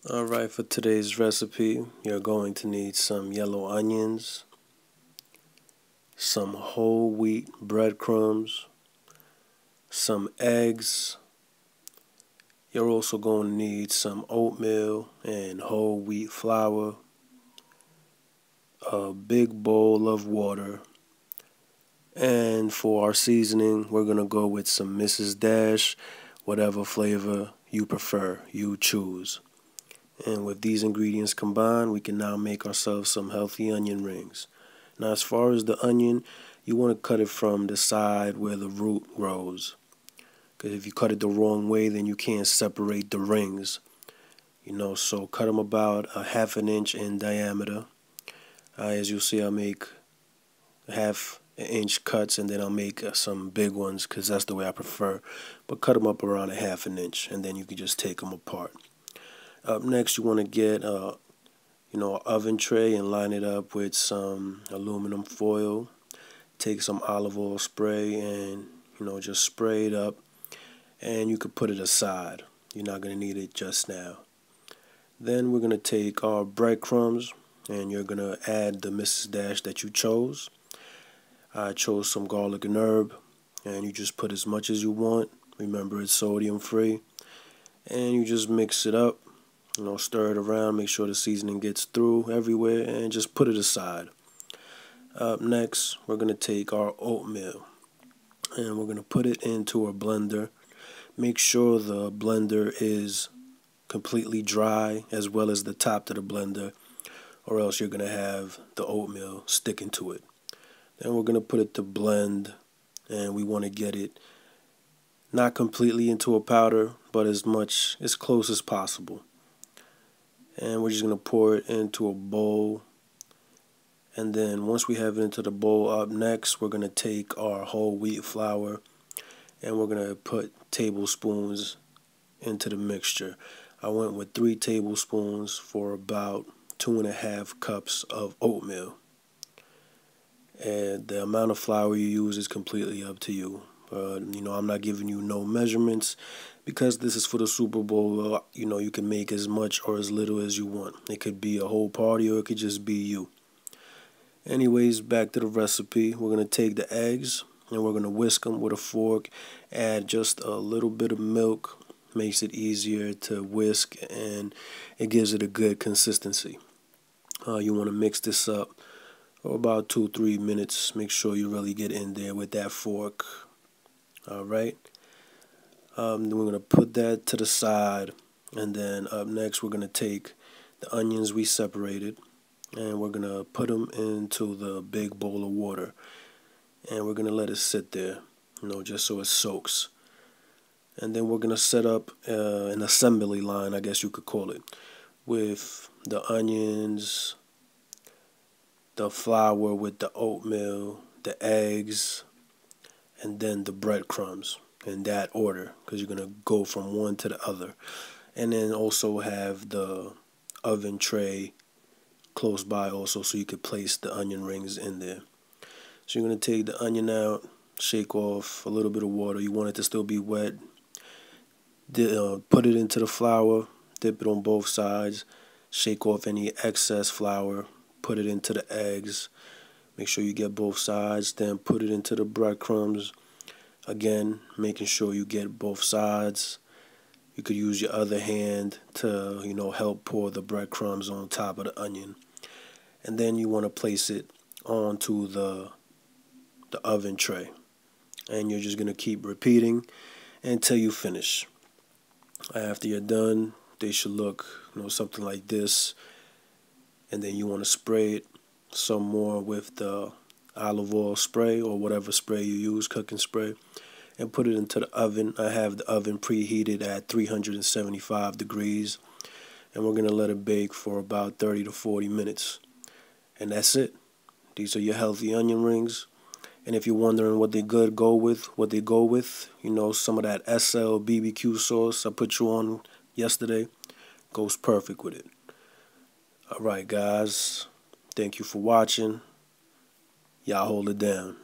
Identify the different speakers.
Speaker 1: Alright, for today's recipe, you're going to need some yellow onions, some whole wheat breadcrumbs, some eggs. You're also going to need some oatmeal and whole wheat flour, a big bowl of water, and for our seasoning, we're going to go with some Mrs. Dash, whatever flavor you prefer, you choose. And with these ingredients combined, we can now make ourselves some healthy onion rings. Now, as far as the onion, you want to cut it from the side where the root grows. Because if you cut it the wrong way, then you can't separate the rings. So cut them about a ½ inch in diameter. As you'll see, I'll make ½ inch cuts, and then I'll make some big ones because that's the way I prefer. But cut them up around a ½ inch, and then you can just take them apart. Up next, you want to get an oven tray and line it up with some aluminum foil. Take some olive oil spray and just spray it up, and you could put it aside. You're not going to need it just now. Then we're going to take our breadcrumbs, and you're going to add the Mrs. Dash that you chose. I chose some garlic and herb, and you just put as much as you want. Remember, it's sodium free. And you just mix it up. Stir it around, make sure the seasoning gets through everywhere, and just put it aside. Up next, we're going to take our oatmeal, and we're going to put it into a blender. Make sure the blender is completely dry, as well as the top of the blender, or else you're going to have the oatmeal sticking to it. Then we're going to put it to blend, and we want to get it not completely into a powder, but as close as possible. And we're just going to pour it into a bowl. And then once we have it into the bowl, up next, we're going to take our whole wheat flour, and we're going to put tablespoons into the mixture. I went with 3 tablespoons for about 2½ cups of oatmeal. And the amount of flour you use is completely up to you. I'm not giving you no measurements because this is for the Super Bowl. You can make as much or as little as you want. It could be a whole party, or it could just be you. Anyways, back to the recipe. We're going to take the eggs, and we're going to whisk them with a fork. Add just a little bit of milk. Makes it easier to whisk, and it gives it a good consistency. You want to mix this up for about 2-3 minutes. Make sure you really get in there with that fork. Alright, then we're going to put that to the side, and then up next we're going to take the onions we separated, and we're going to put them into the big bowl of water, and we're going to let it sit there, just so it soaks. And then we're going to set up an assembly line, I guess you could call it, with the onions, the flour with the oatmeal, the eggs, and then the breadcrumbs, in that order, because you're going to go from one to the other. And then also have the oven tray close by also, so you could place the onion rings in there. So you're going to take the onion out, shake off a little bit of water. You want it to still be wet. Put it into the flour, dip it on both sides, shake off any excess flour, put it into the eggs. Make sure you get both sides, then put it into the breadcrumbs. Again, making sure you get both sides. You could use your other hand to, help pour the breadcrumbs on top of the onion. And then you want to place it onto the oven tray. And you're just going to keep repeating until you finish. After you're done, they should look, something like this. And then you want to spray it some more with the olive oil spray or whatever spray you use, cooking spray, and put it into the oven. I have the oven preheated at 375 degrees, and we're going to let it bake for about 30 to 40 minutes. And that's it. These are your healthy onion rings. And if you're wondering what they go with, some of that SL BBQ sauce I put you on yesterday goes perfect with it. All right, guys. Thank you for watching. Y'all hold it down.